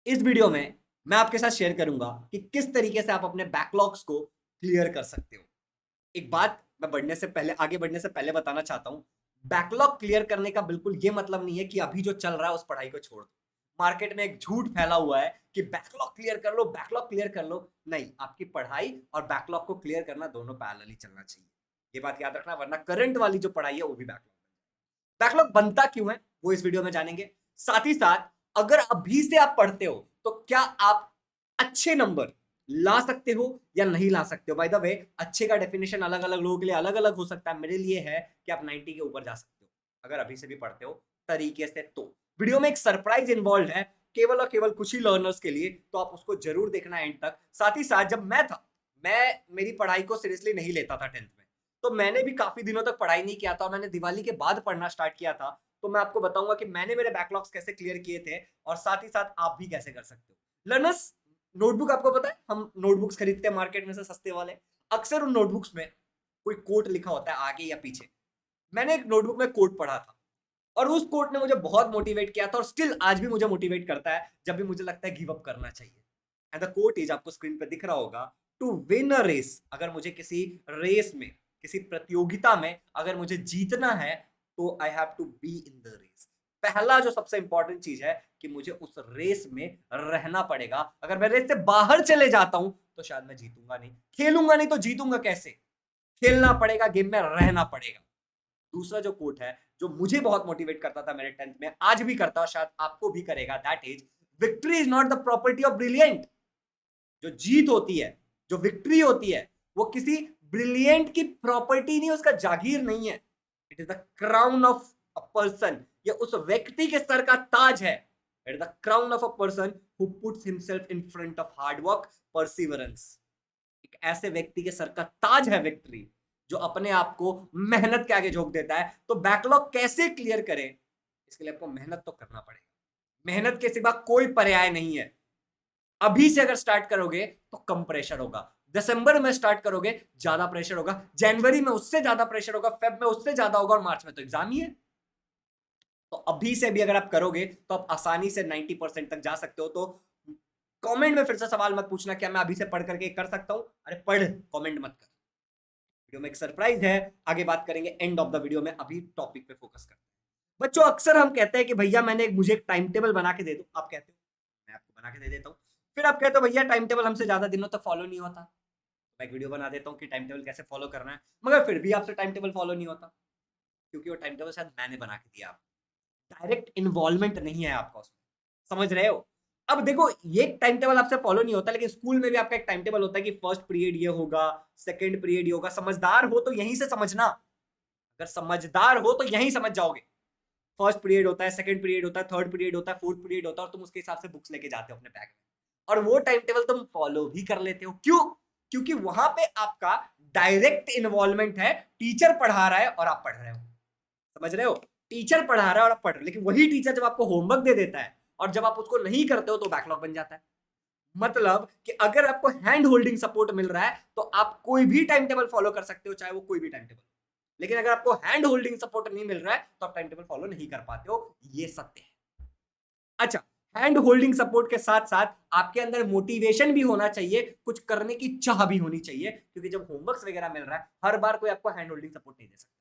इस वीडियो में मैं आपके साथ शेयर करूंगा कि किस तरीके से आप अपने बैकलॉग्स को क्लियर कर सकते हो। एक बात मैं आगे बढ़ने से पहले बताना चाहता हूं। बैकलॉग क्लियर करने का बिल्कुल ये मतलब नहीं है कि अभी जो चल रहा है उस पढ़ाई को छोड़ दो। मार्केट में एक झूठ फैला हुआ है कि बैकलॉग क्लियर कर लो, बैकलॉग क्लियर कर लो। नहीं, आपकी पढ़ाई और बैकलॉग को क्लियर करना दोनों पैरेलली चलना चाहिए। ये बात याद रखना, वरना करंट वाली जो पढ़ाई है वो भी बैकलॉग। बैकलॉग बनता क्यों है वो इस वीडियो में जानेंगे। साथ ही साथ अगर अभी से आप पढ़ते हो तो क्या आप अच्छे नंबर ला सकते हो या नहीं ला सकते हो। बाय द वे, अच्छे का डेफिनेशन अलग अलग लोगों के लिए अलग अलग हो सकता है। मेरे लिए है कि आप 90 के ऊपर जा सकते हो अगर अभी से भी पढ़ते हो तरीके से। तो वीडियो में एक सरप्राइज इन्वॉल्व है केवल और केवल कुछ ही लर्नर्स के लिए, तो आप उसको जरूर देखना एंड तक। साथ ही साथ जब मैं मेरी पढ़ाई को सीरियसली नहीं लेता था 10th में, तो मैंने भी काफी दिनों तक पढ़ाई नहीं किया था और मैंने दिवाली के बाद पढ़ना स्टार्ट किया था। तो मैं आपको बताऊंगा कि मैंने मेरे बैकलॉग्स कैसे क्लियर किए थे और साथ ही साथ आप भी कैसे कर सकते हो। लर्नर्स, नोटबुक आपको पता है हम नोटबुक्स खरीदते हैं मार्केट में से सस्ते वाले। अक्सर उन नोटबुक्स में कोई कोट लिखा होता है आगे या पीछे। मैंने एक नोटबुक में कोट पढ़ा था और उस कोट ने मुझे बहुत मोटिवेट किया था और स्टिल आज भी मुझे मोटिवेट करता है जब भी मुझे लगता है गिव अप करना चाहिए। एंड द कोट इज, आपको स्क्रीन पे दिख रहा होगा, टू विन अ रेस। अगर मुझे किसी रेस में, किसी प्रतियोगिता में अगर मुझे जीतना है तो I have to be in the race. पहला जो सबसे इंपॉर्टेंट चीज है कि मुझे उस रेस में रहना पड़ेगा। अगर मैं रेस से बाहर चले जाता हूं तो शायद मैं जीतूंगा नहीं, खेलूंगा नहीं तो जीतूंगा कैसे। खेलना पड़ेगा, गेम में रहना पड़ेगा। दूसरा जो कोट है जो मुझे बहुत मोटिवेट करता था मेरे 10th में, आज भी करता है, शायद आपको भी करेगा, that is, victory is not the property of brilliant. जो जीत होती है, जो विक्ट्री होती है, वो किसी ब्रिलियंट की प्रॉपर्टी नहीं, उसका जागीर नहीं है। It is the crown of a person. ये उस व्यक्ति के सर का ताज है। It is the crown of a person who puts himself in front of hard work, perseverance. एक ऐसे व्यक्ति के सर का ताज है विक्ट्री, जो अपने आप को मेहनत के आगे झोंक देता है। तो बैकलॉग कैसे क्लियर करें, इसके लिए आपको मेहनत तो करना पड़ेगा। मेहनत के सिवा कोई पर्याय नहीं है। अभी से अगर स्टार्ट करोगे तो कम प्रेशर होगा, दिसंबर में स्टार्ट करोगे ज्यादा प्रेशर होगा, जनवरी में उससे ज्यादा प्रेशर होगा, फेब में उससे ज्यादा होगा और मार्च में तो एग्जाम ही है। तो अभी से भी अगर आप करोगे तो आप आसानी से 90% तक जा सकते हो। तो कमेंट में फिर से सवाल मत पूछना क्या मैं अभी से पढ़ करके कर सकता हूं। अरे पढ़, कमेंट मत कर। वीडियो में एक सरप्राइज है, आगे बात करेंगे एंड ऑफ द वीडियो में। अभी टॉपिक पे फोकस करते हैं। बच्चों, अक्सर हम कहते हैं कि भैया मुझे एक टाइम टेबल बना के दे दो। आप कहते हो मैं आपको बना के दे देता हूँ। फिर आप कहते हो भैया टाइम टेबल हमसे ज्यादा दिनों तक फॉलो नहीं होता। मैं एक वीडियो बना देता हूँ कि टाइम टेबल कैसे फॉलो करना है, मगर फिर भी आपसे टाइम टेबल फॉलो नहीं होता क्योंकि वो टाइम टेबल शायद मैंने बना के दिया। डायरेक्ट इन्वॉल्वमेंट नहीं है आपका उसमें। समझ रहे हो। अब देखो, ये टाइम टेबल आपसे फॉलो नहीं होता, लेकिन स्कूल में भी आपका एक टाइम टेबल होता है कि फर्स्ट पीरियड ये होगा, सेकंड पीरियड ये होगा। समझदार हो तो यहीं से समझना। अगर समझदार हो तो यहीं समझ जाओगे। फर्स्ट पीरियड होता है, सेकंड पीरियड होता है, थर्ड पीरियड होता है, फोर्थ पीरियड होता है और तुम उसके हिसाब से बुक्स लेके जाते हो अपने बैग में। और वो टाइम टेबल तुम फॉलो भी कर लेते हो। क्यों? क्योंकि वहां पे आपका डायरेक्ट इन्वॉल्वमेंट है। टीचर पढ़ा रहा है और आप पढ़ रहे हो। समझ रहे हो। टीचर पढ़ा रहा है और आप पढ़ रहे हो, लेकिन वही टीचर जब आपको होमवर्क दे देता है और जब आप उसको नहीं करते हो तो बैकलॉग बन जाता है। मतलब कि अगर आपको हैंड होल्डिंग सपोर्ट मिल रहा है तो आप कोई भी टाइम टेबल फॉलो कर सकते हो, चाहे वो कोई भी टाइम टेबल। लेकिन अगर आपको हैंड होल्डिंग सपोर्ट नहीं मिल रहा है तो आप टाइम टेबल फॉलो नहीं कर पाते हो। ये सत्य है। अच्छा, हैंड होल्डिंग सपोर्ट के साथ साथ आपके अंदर मोटिवेशन भी होना चाहिए, कुछ करने की चाह भी होनी चाहिए, क्योंकि जब होमवर्क वगैरह मिल रहा है हर बार कोई आपको हैंड होल्डिंग सपोर्ट नहीं दे सकता।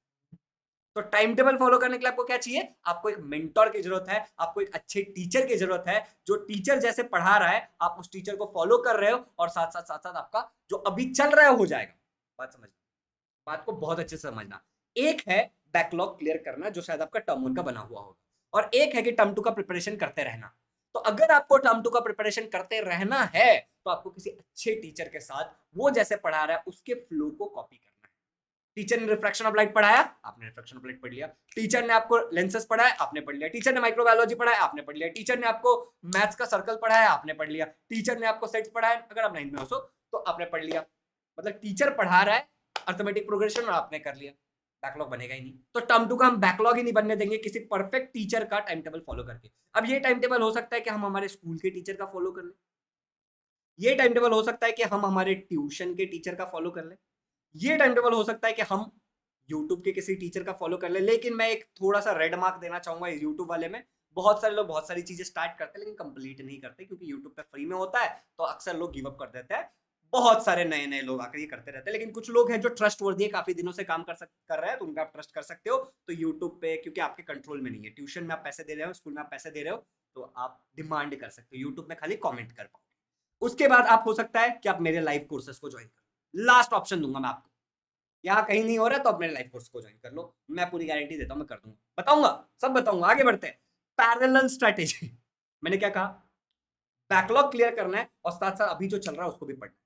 तो टाइम टेबल फॉलो करने के लिए आपको क्या चाहिए? आपको एक मेंटोर की जरूरत है, आपको एक अच्छे टीचर की जरूरत है। जो टीचर जैसे पढ़ा रहा है आप उस टीचर को फॉलो कर रहे हो और साथ साथ आपका जो अभी चल रहा है हो जाएगा। बात समझ, बात को बहुत अच्छे से समझना। एक है बैकलॉग क्लियर करना जो शायद आपका टर्म 1 का बना हुआ होगा, और एक है कि टर्म 2 का प्रिपरेशन करते रहना। तो अगर आपको टर्म 2 का प्रिपरेशन करते रहना है तो आपको किसी अच्छे टीचर के साथ वो जैसे पढ़ा रहा है उसके फ्लो को कॉपी करना है। टीचर ने रिफ्रैक्शन ऑफ लाइट पढ़ाया, आपने रिफ्रैक्शन ऑफ लाइट पढ़ लिया। टीचर ने आपको लेंसेज पढ़ाया, आपने पढ़ लिया। टीचर ने माइक्रोबायोलॉजी पढ़ाया, आपने पढ़ लिया। टीचर ने आपको मैथ्स का सर्कल पढ़ाया, आपने पढ़ लिया। टीचर ने आपको सेट्स पढ़ाया, अगर आप 9 में हो तो आपने पढ़ लिया। मतलब टीचर पढ़ा रहा है अर्थमेटिक प्रोग्रेशन और आपने कर लिया। बैकलॉग बनेगा ही नहीं। तो टर्म 2 का हम बैकलॉग ही नहीं बनने देंगे किसी परफेक्ट टीचर का टाइम टेबल फॉलो करके। अब ये टाइम टेबल हो सकता है कि हम हमारे स्कूल के टीचर का फॉलो कर लें, ये टाइम टेबल हो सकता है कि हम हमारे ट्यूशन के टीचर का फॉलो कर लें, ये टाइम टेबल हो सकता है कि हम यूट्यूब के किसी टीचर का फॉलो कर ले। लेकिन मैं एक थोड़ा सा रेड मार्क देना चाहूंगा इस यूट्यूब वाले में। बहुत सारे लोग बहुत सारी चीजें स्टार्ट करते हैं लेकिन कंप्लीट नहीं करते, क्योंकि यूट्यूब पे फ्री में होता है तो अक्सर लोग गिव अप कर देते हैं। बहुत सारे नए नए लोग आकर ये करते रहते हैं, लेकिन कुछ लोग हैं जो ट्रस्ट वर्दी है, काफी दिनों से काम कर रहे हैं, तो उनका आप ट्रस्ट कर सकते हो। तो यूट्यूब पे क्योंकि आपके कंट्रोल में नहीं है, ट्यूशन में आप पैसे दे रहे हो, स्कूल में आप पैसे दे रहे हो, तो आप डिमांड कर सकते हो, यूट्यूब में खाली कॉमेंट कर पाओ। उसके बाद आप हो सकता है कि आप मेरे लाइव कोर्सेस को ज्वाइन करो, लास्ट ऑप्शन दूंगा मैं आपको। यहाँ कहीं नहीं हो रहा तो आप मेरे लाइव कोर्स को ज्वाइन कर लो, मैं पूरी गारंटी देता हूँ, मैं कर दूंगा, बताऊंगा, सब बताऊंगा। आगे बढ़ते हैं। पैरेलल स्ट्रेटेजी मैंने क्या कहा, बैकलॉग क्लियर करना है और साथ साथ अभी जो चल रहा है उसको भी पढ़ना है।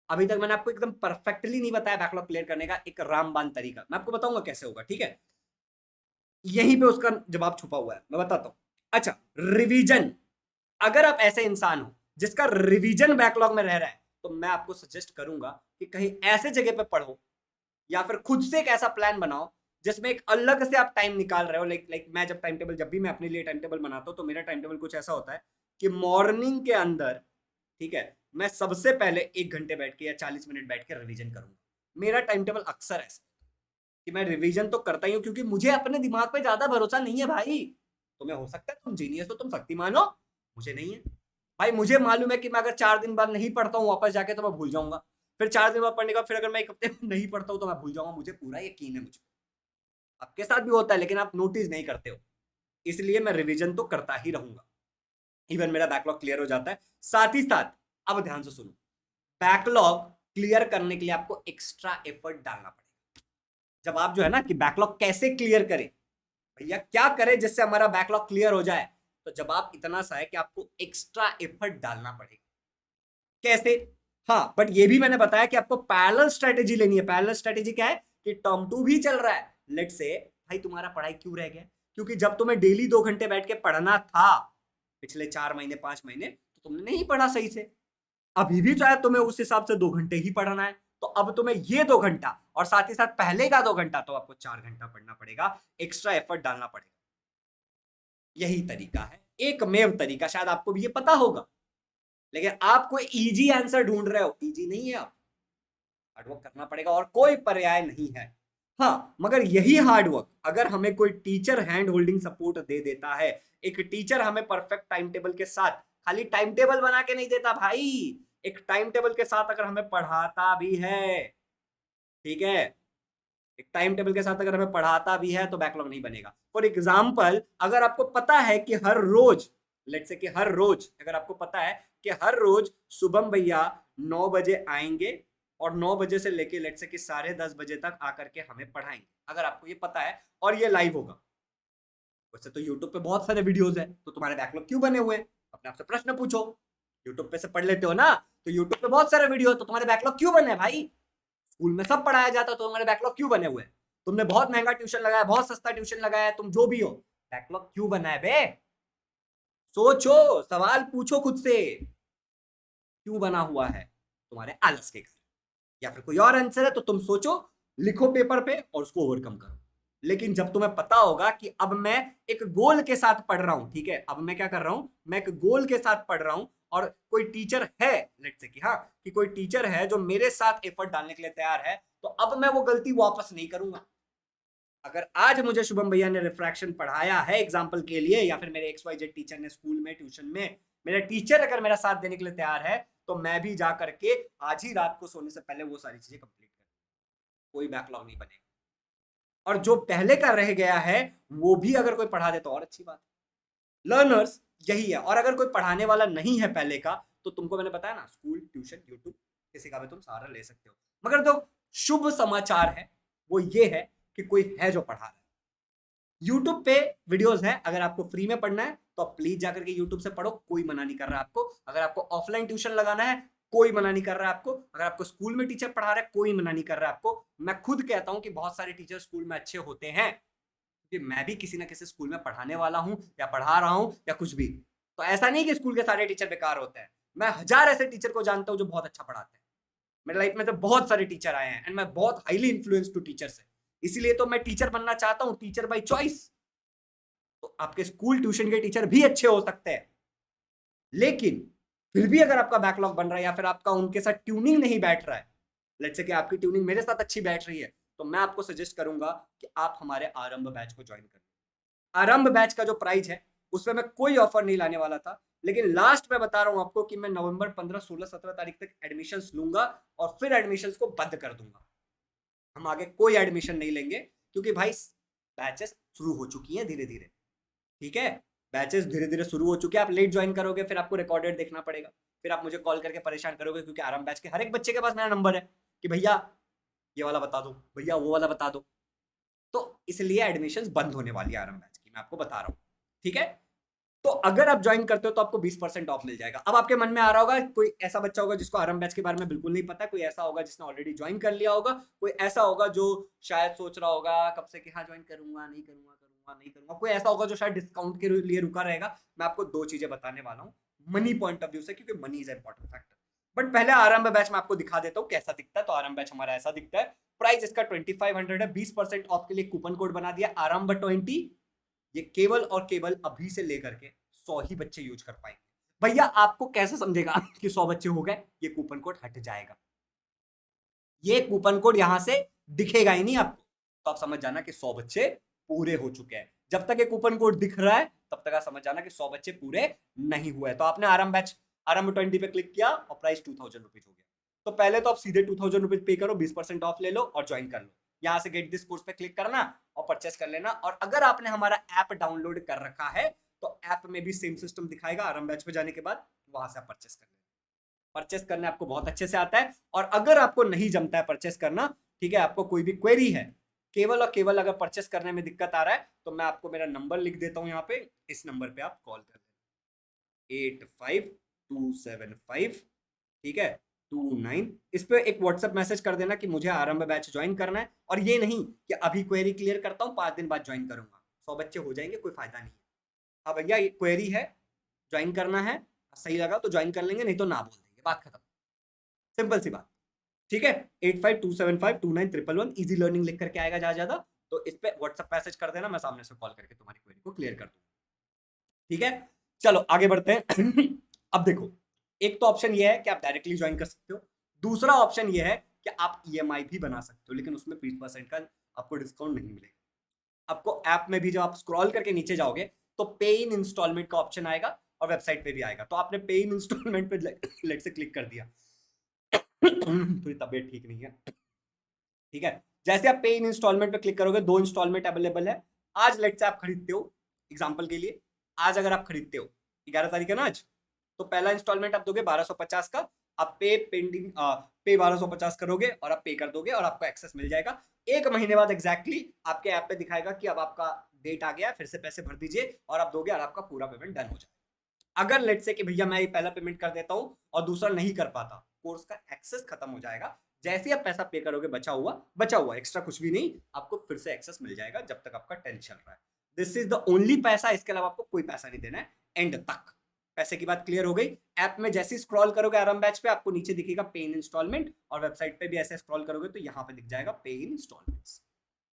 अभी तक मैंने आपको एकदम परफेक्टली नहीं बताया बैकलॉग क्लियर करने का एक रामबाण तरीका, मैं आपको बताऊंगा कैसे होगा, ठीक है। यहीं पे उसका जवाब छुपा हुआ है, मैं बताता हूं। अच्छा, रिवीजन, अगर आप ऐसे इंसान हो जिसका रिवीजन बैकलॉग में रह रहा है, तो मैं आपको सजेस्ट करूंगा कि कहीं ऐसे जगह पे पढ़ो या फिर खुद से एक ऐसा प्लान बनाओ जिसमें एक अलग से आप टाइम निकाल रहे हो। लाइक मैं जब टाइम टेबल, जब भी मैं अपने लिए टाइम टेबल बनाता हूं तो मेरा टाइम टेबल कुछ ऐसा होता है कि मॉर्निंग के अंदर, ठीक है, मैं सबसे पहले 1 घंटे बैठ के या 40 मिनट बैठ के रिवीजन करूंगा। मेरा टाइम टेबल अक्सर ऐसा कि मैं रिवीजन तो करता ही हूं, क्योंकि मुझे अपने दिमाग पे ज्यादा भरोसा नहीं है भाई। तुम्हें हो सकता है तुम जीनियस हो, तुम शक्तिमान हो, मुझे नहीं है भाई। मुझे मालूम है कि मैं अगर 4 दिन बाद नहीं पढ़ता हूँ वापस जाके तो मैं भूल जाऊंगा, फिर 4 दिन बाद पढ़ने का, फिर अगर मैं 1 हफ्ते में नहीं पढ़ता हूँ तो मैं भूल जाऊंगा, मुझे पूरा यकीन है मुझे। आपके साथ भी होता है लेकिन आप नोटिस नहीं करते हो, इसलिए मैं रिवीजन तो करता ही रहूंगा, इवन मेरा बैकलॉग क्लियर हो जाता है। साथ ही साथ, अब ध्यान से सुनो, बैकलॉग क्लियर करने के लिए आपको एक्स्ट्रा एफर्ट डालना पड़ेगा। जब आप जो है ना कि बैकलॉग कैसे क्लियर करें, भैया क्या करें जिससे हमारा बैकलॉग क्लियर हो जाए, तो जब आप इतना सा है कि आपको एक्स्ट्रा एफर्ट डालना पड़ेगा। कैसे? हाँ, बट ये भी मैंने बताया कि आपको पैरेलल स्ट्रेटेजी लेनी है। पैरेलल स्ट्रेटेजी क्या है कि टर्म 2 भी चल रहा है, लेट्स से भाई तुम्हारा पढ़ाई क्यों रह गया, क्योंकि जब तुम्हें डेली 2 घंटे बैठ के पढ़ना था पिछले 4 महीने 5 महीने, तो तुमने नहीं पढ़ा सही से। अभी भी चाहे तुम्हें उस हिसाब से 2 घंटे ही पढ़ना है, तो अब तुम्हें ये 2 घंटा और साथ ही साथ पहले का 2 घंटा, तो आपको 4 घंटा पढ़ना पड़ेगा, एक्स्ट्रा एफर्ट डालना पड़ेगा। यही तरीका है, एकमेव तरीका, शायद आपको भी ये पता होगा, लेकिन आप कोई इजी आंसर ढूंढ रहे हो, इजी नहीं है, आप हार्डवर्क करना पड़ेगा और कोई पर्याय नहीं है। हाँ, मगर यही हार्डवर्क अगर हमें कोई टीचर हैंड होल्डिंग सपोर्ट दे देता है, एक टीचर हमें परफेक्ट टाइम टेबल के साथ, खाली टाइम टेबल बना के नहीं देता भाई, एक टाइम टेबल के साथ अगर हमें पढ़ाता भी है, ठीक है, एक टाइम टेबल के साथ अगर हमें पढ़ाता भी है, तो बैकलॉग नहीं बनेगा। फॉर एग्जाम्पल, अगर आपको पता है कि हर रोज, लेट्स से कि हर रोज, अगर आपको पता है कि हर रोज शुभम भैया 9 बजे आएंगे और 9 बजे से लेके लेट्स से कि 10:30 बजे तक आकर के हमें पढ़ाएंगे, अगर आपको ये पता है और ये लाइव होगा, वैसे तो यूट्यूब पे बहुत सारे वीडियोस हैं, तो तुम्हारे बैकलॉग क्यों बने हुए हैं? अपने आप से प्रश्न पूछो। यूट्यूब पे से पढ़ लेते हो ना, तो यूट्यूब पे बहुत सारे वीडियो, तो तुम्हारे बैकलॉग क्यों बने हैं भाई? स्कूल में सब पढ़ाया जाता है, तो तुम्हारे बैकलॉग क्यों बने हुए हैं? तुमने बहुत महंगा ट्यूशन लगाया, बहुत सस्ता ट्यूशन लगाया, तुम जो भी हो, बैकलॉग क्यों बना है बे? सोचो, सवाल पूछो खुद से, क्यों बना हुआ है? तुम्हारे आलस के कारण, या फिर कोई और आंसर है तो तुम सोचो, लिखो पेपर पे और उसको ओवरकम करो। लेकिन जब तुम्हें पता होगा कि अब मैं एक गोल के साथ पढ़ रहा हूं, ठीक है, अब मैं क्या कर रहा हूं, मैं एक गोल के साथ पढ़ रहा हूं और कोई टीचर है, लेट्स से कि हाँ, कि कोई टीचर है जो मेरे साथ एफर्ट डालने के लिए तैयार है, तो अब मैं वो गलती वापस नहीं करूंगा। अगर आज मुझे शुभम भैया ने रिफ्रैक्शन पढ़ाया है एग्जाम्पल के लिए, या फिर मेरे XYZ टीचर ने स्कूल में, ट्यूशन में, मेरा टीचर अगर मेरा साथ देने के लिए तैयार है, तो मैं भी जा करके आज ही रात को सोने से पहले वो सारी चीजें कंप्लीट कर, कोई बैकलॉग नहीं बनेगा। और जो पहले का रह गया है वो भी अगर कोई पढ़ा दे तो और अच्छी बात है। लर्नर्स यही है, और अगर कोई पढ़ाने वाला नहीं है पहले का, तो तुमको मैंने बताया ना, स्कूल, ट्यूशन, यूट्यूब, किसी का भी तुम सहारा ले सकते हो। मगर जो शुभ समाचार है वो ये है कि कोई है जो पढ़ा रहा है। यूट्यूब पे वीडियोस हैं, अगर आपको फ्री में पढ़ना है तो आप प्लीज जाकर के यूट्यूब से पढ़ो, कोई मना नहीं कर रहा आपको। अगर आपको ऑफलाइन ट्यूशन लगाना है, कोई मना नहीं कर रहा है आपको। अगर आपको स्कूल में टीचर पढ़ा रहा है, कोई मना नहीं कर रहा है आपको। मैं खुद कहता हूं कि बहुत सारे टीचर स्कूल में अच्छे होते हैं, क्योंकि मैं भी किसी ना किसी स्कूल में पढ़ाने वाला हूं या पढ़ा रहा हूं या कुछ भी। तो ऐसा नहीं कि स्कूल के सारे टीचर बेकार होते हैं, मैं 1000 ऐसे टीचर को जानता हूं जो बहुत अच्छा पढ़ाते हैं। मेरे लाइफ में तो बहुत सारे टीचर आए हैं एंड मैं बहुत हाईली इन्फ्लुएंस टू टीचर से, इसीलिए तो मैं टीचर बनना चाहता हूं, टीचर बाय चॉइस। तो आपके स्कूल ट्यूशन के टीचर भी अच्छे हो सकते हैं, लेकिन फिर भी अगर आपका बैकलॉग बन रहा है या फिर आपका उनके साथ ट्यूनिंग नहीं बैठ रहा है, लेट्स से कि आपकी ट्यूनिंग मेरे साथ अच्छी बैठ रही है, तो मैं आपको सजेस्ट करूंगा कि आप हमारे आरंभ बैच को ज्वाइन करें। आरंभ बैच का जो प्राइस है उसमें मैं कोई ऑफर नहीं लाने वाला था, लेकिन लास्ट में बता रहा हूं आपको कि मैं नवंबर 15, 16, 17 तारीख तक एडमिशंस लूंगा और फिर एडमिशंस को बंद कर दूंगा। हम आगे कोई एडमिशन नहीं लेंगे, क्योंकि भाई बैचेस शुरू हो चुकी हैं धीरे धीरे। ठीक है, बैचेस धीरे धीरे शुरू हो चुके हैं। आप लेट ज्वाइन करोगे फिर आपको रिकॉर्डेड देखना पड़ेगा, फिर आप मुझे कॉल करके परेशान करोगे, क्योंकि आराम बैच के हर एक बच्चे के पास मेरा नंबर है कि भैया ये वाला बता दो, भैया वो वाला बता दो। तो इसलिए एडमिशंस बंद होने वाली है आराम बैच की, मैं आपको बता रहा हूँ। ठीक है, तो अगर आप ज्वाइन करते हो तो आपको 20% ऑफ मिल जाएगा। अब आपके मन में आ रहा होगा, कोई ऐसा बच्चा होगा जिसको आराम बैच के बारे में बिल्कुल नहीं पता, कोई ऐसा होगा जिसने ऑलरेडी ज्वाइन कर लिया होगा, कोई ऐसा होगा जो शायद सोच रहा होगा कब से कि हाँ ज्वाइन करूंगा, नहीं करूंगा, करूंगा नहीं करूंगा, कोई ऐसा होगा जो शायद डिस्काउंट के लिए रुका रहेगा। मैं आपको दो चीजें बताने वाला हूँ मनी पॉइंट ऑफ व्यू से, क्योंकि money is important factor. But पहले आरंभ बैच में आपको दिखा देता हूँ कैसा दिखता है। तो आरंभ बैच हमारा ऐसा दिखता है। प्राइस इसका 2500 है। 20% ऑफ के लिए कूपन कोड बना दिया आरंभ 20। ये केवल और केवल अभी से लेकर के 100 ही बच्चे यूज कर पाएंगे। भैया आपको कैसे समझेगा कि 100 बच्चे हो गए? ये कूपन कोड हट जाएगा, ये कूपन कोड यहां से दिखेगा ही नहीं आपको। तो आप समझ जाना कि 100 बच्चे पूरे हो चुके हैं। जब तक ये कूपन कोड दिख रहा है तब तक आप समझ जाना कि 100 बच्चे पूरे नहीं हुए। तो आपने आरंभ बैच आरंभ 20 पे क्लिक किया और प्राइस 2000 रुपीज हो गया। तो पहले तो आप सीधे 2000 रुपीज पे करो, 20% ऑफ ले लो और ज्वाइन कर लो। यहां से गेट दिस कोर्स पे क्लिक करना और परचेस कर लेना। और अगर आपने हमारा ऐप डाउनलोड कर रखा है तो ऐप में भी सेम सिस्टम दिखाएगा। आरंभ बैच पे जाने के बाद वहां से आप परचेस कर लेना। परचेस करने आपको बहुत अच्छे से आता है। और अगर आपको नहीं जमता है परचेस करना, ठीक है, आपको कोई भी क्वेरी है, केवल और केवल अगर परचेस करने में दिक्कत आ रहा है, तो मैं आपको मेरा नंबर लिख देता हूं यहाँ पे। इस नंबर पे आप कॉल कर लें 85275, ठीक है, 29। इस पे एक व्हाट्सएप मैसेज कर देना कि मुझे आरंभ बैच ज्वाइन करना है। और ये नहीं कि अभी क्वेरी क्लियर करता हूँ 5 दिन बाद ज्वाइन करूंगा। 100 बच्चे हो जाएंगे, कोई फायदा नहीं है। हाँ भैया ये क्वेरी है, ज्वाइन करना है, सही लगा तो ज्वाइन कर लेंगे, नहीं तो ना बोल देंगे, बात खत्म। सिंपल सी बात। ठीक है, 8527529111 इजी लर्निंग लिख करके आएगा ज्यादा। तो इस पे व्हाट्सएप मैसेज कर देना, मैं सामने से कॉल करके तुम्हारी क्वेरी को क्लियर कर दूंगा। ठीक है, चलो आगे बढ़ते हैं। अब देखो, एक तो ऑप्शन ये है कि आप डायरेक्टली ज्वाइन कर सकते हो। दूसरा ऑप्शन ये है कि आप ईएमआई भी बना सकते हो, लेकिन उसमें 20% का आपको डिस्काउंट नहीं मिलेगा। आपको ऐप में भी जब आप स्क्रॉल करके नीचे जाओगे तो पे इन इंस्टॉलमेंट का ऑप्शन आएगा और वेबसाइट पे भी आएगा। तो आपने पे इन इंस्टॉलमेंट पे लेट से क्लिक कर दिया। थोड़ी तबीयत ठीक नहीं है। ठीक है, जैसे आप पे इन इंस्टॉलमेंट पे क्लिक करोगे, 2 इंस्टॉलमेंट अवेलेबल है। आज लेट से आप खरीदते हो, एग्जांपल के लिए आज अगर आप खरीदते हो 11 तारीख है ना आज, तो पहला इंस्टॉलमेंट आप दोगे 1250 का। आप पे 1250 करोगे और आप पे कर दोगे और आपको एक्सेस मिल जाएगा। एक महीने बाद एग्जैक्टली आपके ऐप पे दिखाएगा कि अब आपका डेट आ गया, फिर से पैसे भर दीजिए और आप दोगे और आपका पूरा पेमेंट डन हो जाएगा। अगर लेट से कि भैया मैं ये पहला पेमेंट कर देता हूँ और दूसरा नहीं कर पाता, कोर्स का एक्सेस खत्म हो जाएगा। जैसे ही आप पैसा पे करोगे बचा हुआ एक्स्ट्रा कुछ भी नहीं, आपको फिर से एक्सेस मिल जाएगा जब तक आपका टेंशन चल रहा है। दिस इज द ओनली पैसा, इसके अलावा आपको कोई पैसा नहीं देना है एंड तक। पैसे की बात क्लियर हो गई। ऐप में जैसे ही स्क्रॉल करोगे आरंभ बैच पे, आपको नीचे दिखेगा पे इन इंस्टॉलमेंट, और वेबसाइट पे भी ऐसे स्क्रॉल करोगे तो यहाँ पे दिख जाएगा पे इन इंस्टॉलमेंट्स।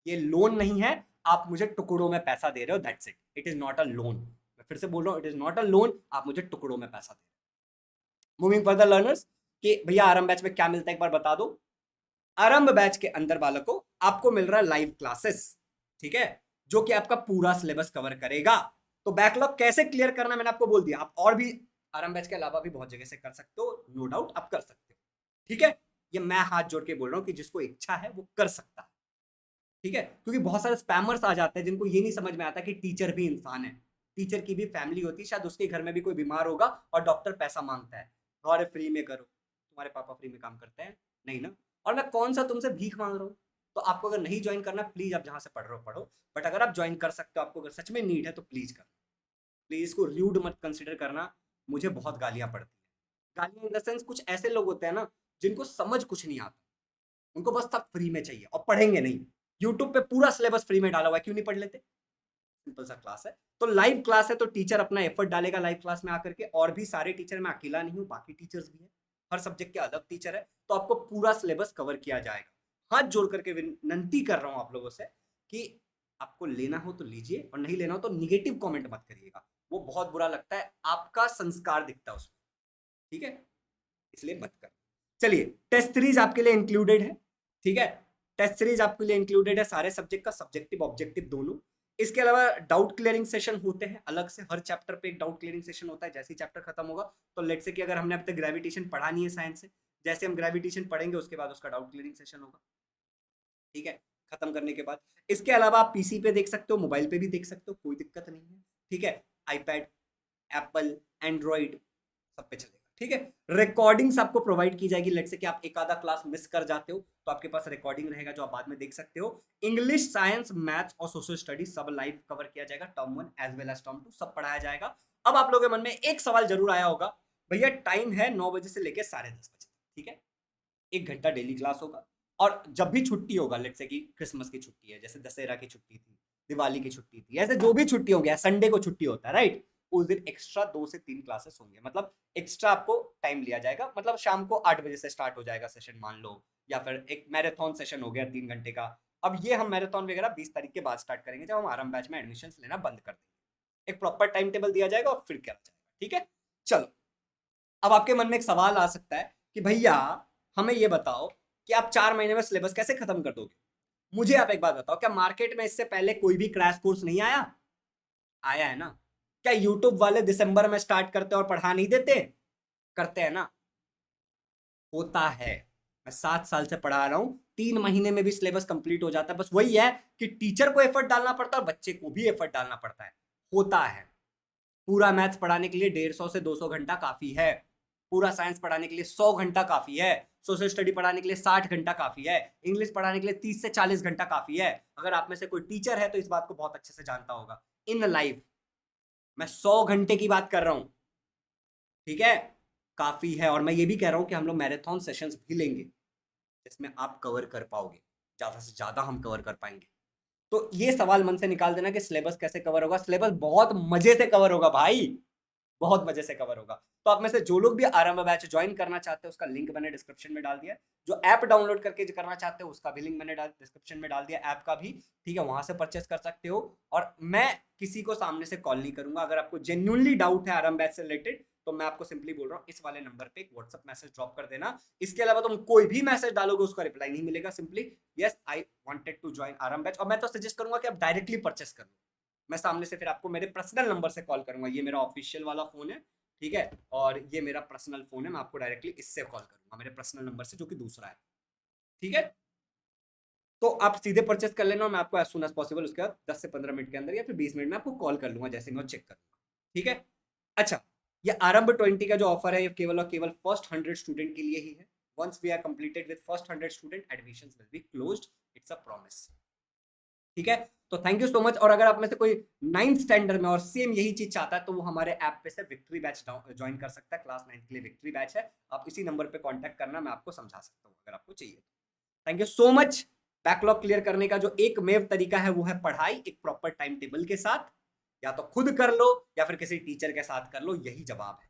ये लोन नहीं है, आप मुझे टुकड़ों में पैसा दे रहे हो, that's it. It is not a loan. मैं फिर से बोल रहा हूँ, it is not a loan, आप मुझे टुकड़ों में पैसा दे रहे हो। मूविंग फर्दर लर्नर्स, कि भैया आरंभ बैच में क्या मिलता है एक बार बता दो। आरंभ बैच के अंदर बालकों आपको मिल रहा है लाइव क्लासेस, ठीक है, जो कि आपका पूरा सिलेबस कवर करेगा। तो बैकलॉग कैसे क्लियर करना मैंने आपको बोल दिया। आप और भी आरंभ बैच के अलावा भी बहुत जगह से कर सकते हो, नो डाउट आप कर सकते हो। ठीक है, ये मैं हाथ जोड़ के बोल रहा हूं कि जिसको इच्छा है वो कर सकता है। ठीक है, क्योंकि बहुत सारे स्पैमर्स आ जाते हैं जिनको ये नहीं समझ में आता कि टीचर भी इंसान है, टीचर की भी फैमिली होती है, शायद उसके घर में भी कोई बीमार होगा और डॉक्टर पैसा मांगता है। और फ्री में करो, तुम्हारे पापा फ्री में काम करते हैं नहीं ना, और मैं कौन सा तुमसे भीख मांग रहा हूँ। तो आपको अगर नहीं ज्वाइन करना, प्लीज आप जहां से पढ़ रहे हो पढ़ो, बट अगर आप ज्वाइन कर सकते हो, आपको अगर सच में नीड है तो प्लीज कर। प्लीज इसको र्यूड मत कंसिडर करना। मुझे बहुत गालियां पड़ती है, गालियां इन द सेंस कुछ ऐसे लोग होते हैं ना जिनको समझ कुछ नहीं आता, उनको बस तक फ्री में चाहिए और पढ़ेंगे नहीं। यूट्यूब पे पूरा सिलेबस फ्री में डाला हुआ है, क्यों नहीं पढ़ लेते? सिंपल सा क्लास है। तो लाइव क्लास है तो टीचर अपना एफर्ट डालेगा लाइव क्लास में आकर के, और भी सारे टीचर, मैं अकेला नहीं हूँ, बाकी टीचर्स भी है, हर सब्जेक्ट के अलग टीचर है। तो आपको पूरा सिलेबस कवर किया जाएगा। हाथ जोड़ करके विनती कर रहा हूँ आप लोगों से कि आपको लेना हो तो लीजिए और नहीं लेना हो तो निगेटिव कमेंट मत करिएगा, वो बहुत बुरा लगता है, आपका संस्कार दिखता है उसमें। ठीक है, इसलिए मत कर। चलिए, टेस्ट सीरीज आपके लिए इंक्लूडेड है। ठीक है, टेस्ट सीरीज आपके लिए इंक्लूडेड है, सारे सब्जेक्ट का, सब्जेक्टिव ऑब्जेक्टिव दोनों। इसके अलावा डाउट क्लियरिंग सेशन होते हैं अलग से, हर चैप्टर पे एक डाउट क्लियरिंग सेशन होता है। जैसे ही चैप्टर खत्म होगा तो लेट्स से कि अगर हमने अब तक ग्रेविटेशन पढ़ा नहीं है साइंस से, जैसे हम ग्रेविटेशन पढ़ेंगे उसके बाद उसका डाउट क्लियरिंग सेशन होगा, ठीक है, खत्म करने के बाद। इसके अलावा आप पीसी पे देख सकते हो, मोबाइल पे भी देख सकते हो, कोई दिक्कत नहीं है, ठीक है। आईपैड, एप्पल, एंड्रॉइड, सब पे चलेगा, ठीक है। रिकॉर्डिंग्स आपको प्रोवाइड की जाएगी, लेट्स से कि आप एक आधा क्लास मिस कर जाते हो तो आपके पास रिकॉर्डिंग रहेगा जो आप बाद में देख सकते हो। इंग्लिश, साइंस, मैथ्स और सोशल स्टडीज सब लाइव कवर किया जाएगा, term 1 as well as term 2 सब पढ़ाया जाएगा। अब आप लोगों के मन में एक सवाल जरूर आया होगा, भैया टाइम है 9 बजे से लेकर 10:30 बजे, ठीक है, 1 घंटा डेली क्लास होगा, और जब भी छुट्टी होगा, लेट्स से कि क्रिसमस की छुट्टी है, जैसे दशहरा की छुट्टी थी, दिवाली की छुट्टी थी, ऐसे जो भी छुट्टी हो गया, संडे को छुट्टी होता है, राइट, उस दिन एक्स्ट्रा 2 से 3 क्लासेस होंगे, मतलब एक्स्ट्रा आपको टाइम लिया जाएगा, मतलब शाम को 8 बजे से स्टार्ट हो जाएगा सेशन मान लो, या फिर एक मैराथन सेशन हो गया 3 घंटे का। अब ये हम मैराथन वगैरह 20 तारीख के बाद स्टार्ट करेंगे, जब हम आरंभ बैच में एडमिशन लेना बंद कर देंगे। एक प्रॉपर टाइम टेबल दिया जाएगा और फिर किया जाएगा, ठीक है। चलो, अब आपके मन में एक सवाल आ सकता है कि भैया हमें ये बताओ कि आप 4 महीने में सिलेबस कैसे खत्म कर दोगे। मुझे आप एक बात बताओ, क्या मार्केट में इससे पहले कोई भी क्रैश कोर्स नहीं आया? आया है ना। क्या यूट्यूब वाले दिसंबर में स्टार्ट करते और पढ़ा नहीं देते? करते हैं ना। होता है, मैं 7 साल से पढ़ा रहा हूं, 3 महीने में भी सिलेबस कंप्लीट हो जाता है। बस वही है कि टीचर को एफर्ट डालना पड़ता है और बच्चे को भी एफर्ट डालना पड़ता है। होता है। पूरा मैथ्स पढ़ाने के लिए 150 से 200 घंटा काफी है, पूरा साइंस पढ़ाने के लिए 100 घंटा काफी है, सोशल स्टडी पढ़ाने के लिए 60 घंटा काफी है, इंग्लिश पढ़ाने के लिए 30 से 40 घंटा काफी है। अगर आप में से कोई टीचर है तो इस बात को बहुत अच्छे से जानता होगा। इन लाइफ मैं 100 घंटे की बात कर रहा हूं, ठीक है, काफी है। और मैं ये भी कह रहा हूं कि हम लोग मैराथन सेशंस भी लेंगे जिसमें आप कवर कर पाओगे, ज्यादा से ज्यादा हम कवर कर पाएंगे। तो ये सवाल मन से निकाल देना कि सिलेबस कैसे कवर होगा। सिलेबस बहुत मजे से कवर होगा भाई, बहुत मजे से कवर होगा। तो आप में से जो लोग भी आरंभ बैच ज्वाइन करना चाहते हैं उसका लिंक मैंने डिस्क्रिप्शन में डाल दिया है। जो ऐप डाउनलोड करके जो करना चाहते हो उसका भी लिंक मैंने डिस्क्रिप्शन में डाल दिया, ऐप का भी, ठीक है, वहां से परचेस कर सकते हो। और मैं किसी को सामने से कॉल नहीं करूंगा। अगर आपको जेन्युइनली डाउट है आरंभ बैच से रिलेटेड तो मैं आपको सिंपली बोल रहा हूँ इस वाले नंबर पे एक व्हाट्सएप मैसेज ड्रॉप कर देना। इसके अलावा तुम कोई भी मैसेज डालोगे उसका रिप्लाई नहीं मिलेगा। Simply yes I wanted to join Aarambh batch. और मैं तो सजेस्ट करूंगा कि आप डायरेक्टली परचेस कर लो। मैं सामने से फिर आपको मेरे पर्सनल नंबर से कॉल करूंगा। ये मेरा ऑफिशियल वाला फोन है, ठीक है, और ये मेरा पर्सनल फोन है। मैं आपको डायरेक्टली इससे कॉल करूंगा, मेरे पर्सनल नंबर से, जो कि दूसरा है, ठीक है। तो आप सीधे परचेस कर लेना, मैं आपको एज सुन एज पॉसिबल उसके बाद 10 से 15 मिनट के अंदर या फिर 20 मिनट में आपको कॉल कर लूंगा, जैसे मैं चेक करूंगा, ठीक है। अच्छा, ये आरंभ 20 का जो ऑफर है ये केवल और केवल फर्स्ट 100 स्टूडेंट के लिए ही है। Once we are completed with first 100 student, admissions will be closed, it's a promise, ठीक है। तो थैंक यू सो मच। और अगर आप में से कोई 9th स्टैंडर्ड में और सेम यही चीज चाहता है तो वो हमारे ऐप पे से विक्ट्री बैच ज्वाइन कर सकता है। क्लास 9 के लिए विक्ट्री बैच है, आप इसी नंबर पे कांटेक्ट करना, मैं आपको समझा सकता हूँ अगर आपको चाहिए। Thank you so much. Backlog clear करने का जो एक मेव तरीका है वो है पढ़ाई, एक प्रॉपर टाइम टेबल के साथ। या तो खुद कर लो या फिर किसी टीचर के साथ कर लो, यही जवाब है।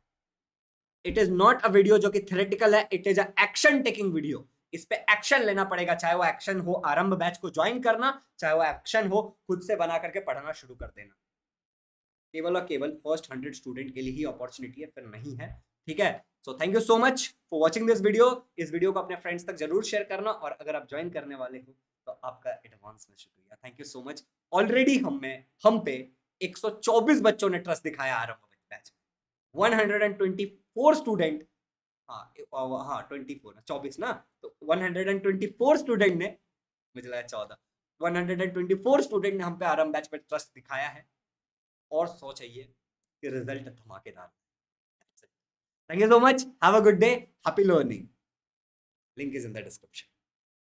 It is not a video जो कि थ्योरेटिकल है, it is a action taking video. इस पे एक्शन लेना पड़ेगा, चाहे वो एक्शन हो आरंभ बैच को ज्वाइन करना, चाहे वो एक्शन हो खुद से बना करके पढ़ना शुरू कर देना। केवल और केवल फर्स्ट 100 स्टूडेंट के लिए ही अपॉर्चुनिटी है, फिर नहीं है, ठीक है। So thank you so much for watching this video. इस वीडियो को अपने फ्रेंड्स तक जरूर शेयर करना, और अगर आप ज्वाइन करने वाले हो तो आपका एडवांस में शुक्रिया, thank you so much. Already हम पे 124 बच्चों ने ट्रस्ट दिखाया आरंभ बैच में। 124 स्टूडेंट, हाँ हाँ 24 ना, 24 ना, तो 124 स्टूडेंट ने, मुझे लगा 14, 124 स्टूडेंट ने हम पे आरंभ बैच पे ट्रस्ट दिखाया है। और सो चाहिए कि रिजल्ट धमाकेदार। Thank you so much, have a good day, happy learning. Link is in the description.